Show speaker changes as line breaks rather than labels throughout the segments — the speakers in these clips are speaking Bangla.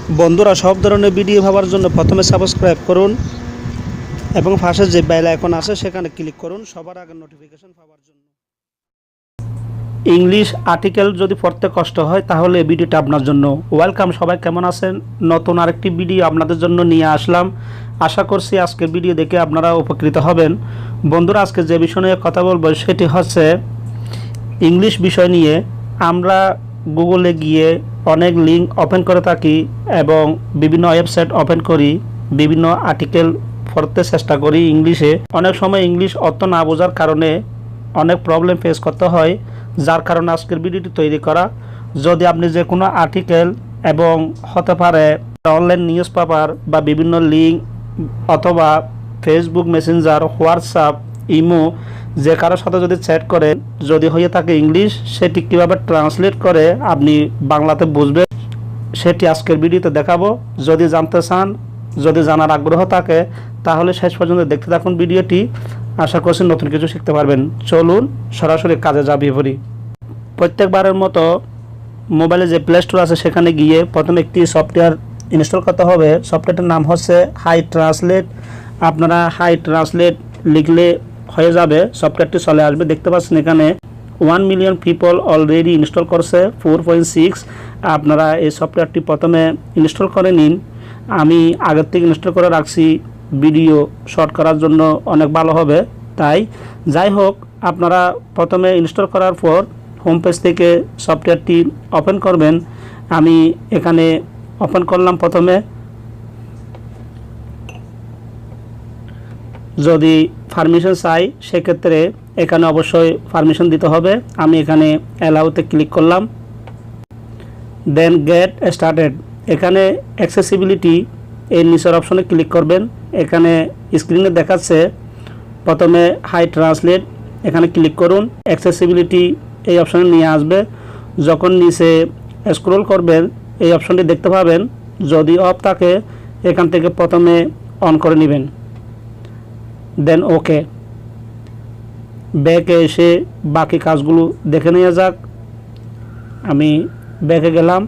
বন্ধুরা, সব ধরনের ভিডিও পাওয়ার জন্য প্রথমে সাবস্ক্রাইব করুন এবং পাশে যে বেল আইকন আছে সেখানে ক্লিক করুন সবার আগে নোটিফিকেশন পাওয়ার জন্য। ইংলিশ আর্টিকেল যদি পড়তে কষ্ট হয় তাহলে এই ভিডিওটা আপনার জন্য। ওয়েলকাম, সবাই কেমন আছেন? নতুন আরেকটি ভিডিও আপনাদের জন্য নিয়ে আসলাম। আশা করছি আজকের ভিডিও দেখে আপনারা উপকৃত হবেন। বন্ধুরা, আজকে যে বিষয় নিয়ে কথা বলবো সেটি হচ্ছে ইংলিশ বিষয় নিয়ে। আমরা গুগলে গিয়ে অনেক লিঙ্ক ওপেন করে থাকি এবং বিভিন্ন ওয়েবসাইট ওপেন করি, বিভিন্ন আর্টিকেল পড়তে চেষ্টা করি ইংলিশে। অনেক সময় ইংলিশ অর্থ না বোঝার কারণে অনেক প্রবলেম ফেস করতে হয়, যার কারণে আজকের ভিডিওটি তৈরি করা। যদি আপনি যে কোনো আর্টিকেল এবং হতে পারে অনলাইন নিউজ পেপার বা বিভিন্ন লিঙ্ক অথবা ফেসবুক মেসেঞ্জার, হোয়াটসঅ্যাপ, ইমো যে কারোর সাথে যদি চ্যাট করেন, যদি হয়ে থাকে ইংলিশ, সেটি কীভাবে ট্রান্সলেট করে আপনি বাংলাতে বুঝবেন সেটি আজকের ভিডিওতে দেখাবো। যদি জানতে চান, যদি জানার আগ্রহ থাকে তাহলে শেষ পর্যন্ত দেখতে থাকুন ভিডিওটি। আশা করছি নতুন কিছু শিখতে পারবেন। চলুন সরাসরি কাজে যাবি পড়ি। প্রত্যেকবারের মতো মোবাইলে যে প্লে স্টোর আছে সেখানে গিয়ে প্রথমে একটি সফটওয়্যার ইনস্টল করতে হবে। সফটওয়্যারটার নাম হচ্ছে হাই ট্রান্সলেট। আপনারা হাই ট্রান্সলেট লিখলে হয়ে যাবে, সফটওয়্যারটি চলে আসবে। দেখতে পাচ্ছেন এখানে 1 মিলিয়ন পিপল অলরেডি ইনস্টল করছে, 4.6। আপনারা এই সফটওয়্যারটি প্রথমে ইনস্টল করে নিন। আমি আগের থেকে ইনস্টল করে রাখছি, ভিডিও শর্ট করার জন্য অনেক ভালো হবে তাই। যাই হোক, আপনারা প্রথমে ইনস্টল করার পর হোম পেজ থেকে সফটওয়্যারটি ওপেন করবেন। আমি এখানে ওপেন করলাম। প্রথমে যদি পারমিশন চাই সেক্ষেত্রে এখানে অবশ্যই পারমিশন দিতে হবে। আমি এখানে অ্যালাউতে ক্লিক করলাম। দেন গেট স্টার্টেড, এখানে অ্যাক্সেসিবিলিটি এর নিচের অপশনে ক্লিক করবেন। এখানে স্ক্রিনে দেখাচ্ছে প্রথমে হাই ট্রান্সলেট, এখানে ক্লিক করুন। অ্যাক্সেসিবিলিটি এই অপশনে নিয়ে আসবে। যখন নিচে স্ক্রল করবেন এই অপশনটি দেখতে পাবেন। যদি অফ থাকে এখান থেকে প্রথমে অন করে নেবেন। দেন ওকে, ব্যাকে এসে বাকি কাজগুলো দেখে নেওয়া যাক। আমি ব্যাকে গেলাম।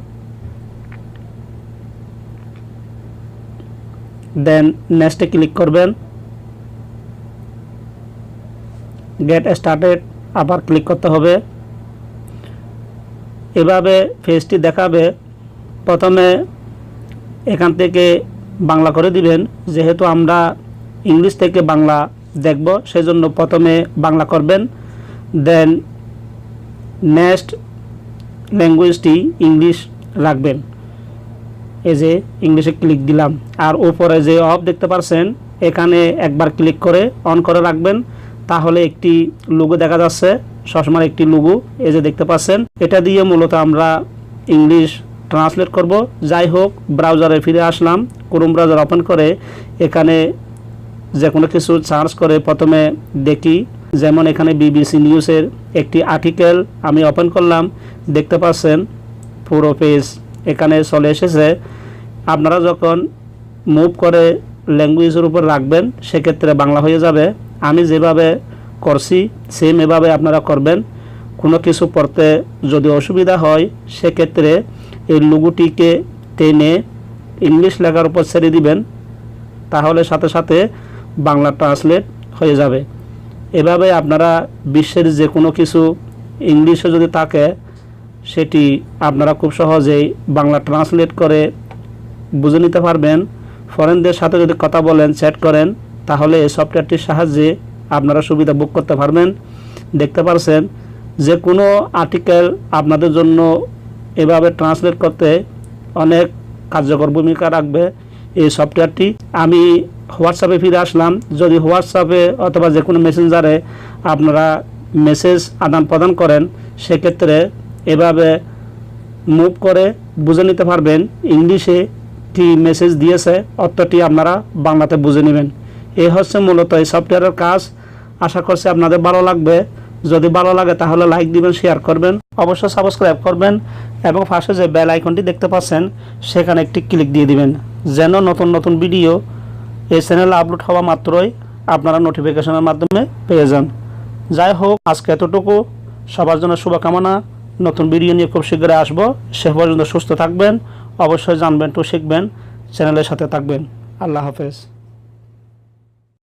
দেন নেক্সটে ক্লিক করবেন। গেট স্টার্টেড আবার ক্লিক করতে হবে। এভাবে পেজটি দেখাবে। প্রথমে এখান থেকে বাংলা করে দিবেন, যেহেতু আমরা ইংলিশ থেকে বাংলা দেখব সেজন্য প্রথমে বাংলা করবেন। দেন নেক্সট ল্যাঙ্গুয়েজটি ইংলিশ রাখবেন। এই যে ইংলিশে ক্লিক দিলাম। আর উপরে যে অফ দেখতে পাচ্ছেন এখানে একবার ক্লিক করে অন করে রাখবেন, তাহলে একটি লোগো দেখা যাচ্ছে, সবসময় একটি লোগো এই যে দেখতে পাচ্ছেন। এটা দিয়ে মূলত আমরা ইংলিশ ট্রান্সলেট করব। যাই হোক, ব্রাউজারে ফিরে আসলাম। ক্রোম ব্রাউজার ওপেন করে এখানে যে কোনো কিছু সার্চ করে প্রথমে দেখি। যেমন এখানে বিবিসি নিউজের একটি আর্টিকেল আমি ওপেন করলাম। দেখতে পাচ্ছেন পুরো পেজ এখানে চলে এসেছে। আপনারা যখন মুভ করে ল্যাঙ্গুয়েজের উপর রাখবেন সেক্ষেত্রে বাংলা হয়ে যাবে। আমি যেভাবে করছি সেম এভাবে আপনারা করবেন। কোনো কিছু পড়তে যদি অসুবিধা হয় সেক্ষেত্রে এই লোগোটিকে টেনে ইংলিশ লেখার উপর ছেড়ে দিবেন, তাহলে সাথে সাথে বাংলা ট্রান্সলেট হয়ে যাবে। এভাবে আপনারা বিশ্বের যে কোনো কিছু ইংলিশে যদি থাকে সেটি আপনারা খুব সহজেই বাংলা ট্রান্সলেট করে বুঝে নিতে পারবেন। ফরেনদের সাথে যদি কথা বলেন, চ্যাট করেন, তাহলে এই সফটওয়্যারটির সাহায্যে আপনারা সুবিধা ভোগ করতে পারবেন। দেখতে পাচ্ছেন যে কোনো আর্টিকেল আপনাদের জন্য এভাবে ট্রান্সলেট করতে অনেক কার্যকর ভূমিকা রাখবে এই সফটওয়্যারটি। আমি হোয়াটসঅ্যাপে ফিরে আসলাম। যদি হোয়াটসঅ্যাপে অথবা যে কোনো মেসেঞ্জারে আপনারা মেসেজ আদান প্রদান করেন সেক্ষেত্রে এভাবে মুভ করে বুঝে নিতে পারবেন ইংলিশে কি মেসেজ দিয়েছে, অর্থটি আপনারা বাংলাতে বুঝে নেবেন। এই হচ্ছে মূলত এই সফটওয়্যারের কাজ। আশা করছি আপনাদের ভালো লাগবে। যদি ভালো লাগে তাহলে লাইক দিবেন, শেয়ার করবেন, অবশ্যই সাবস্ক্রাইব করবেন এবং পাশে যে বেল আইকনটি দেখতে পাচ্ছেন সেখানে একটি ক্লিক দিয়ে দিবেন, যেন নতুন নতুন ভিডিও এই চ্যানেলে আপলোড হওয়া মাত্রই আপনারা নোটিফিকেশনের মাধ্যমে পেয়ে যান। যাই হোক, আজকে এতটুকু। সবার জন্য শুভকামনা। নতুন ভিডিও নিয়ে খুব শীঘ্রই আসবো। সে পর্যন্ত সুস্থ থাকবেন। অবশ্যই জানবেন টু শিখবেন চ্যানেলের সাথে থাকবেন। আল্লাহ হাফেজ।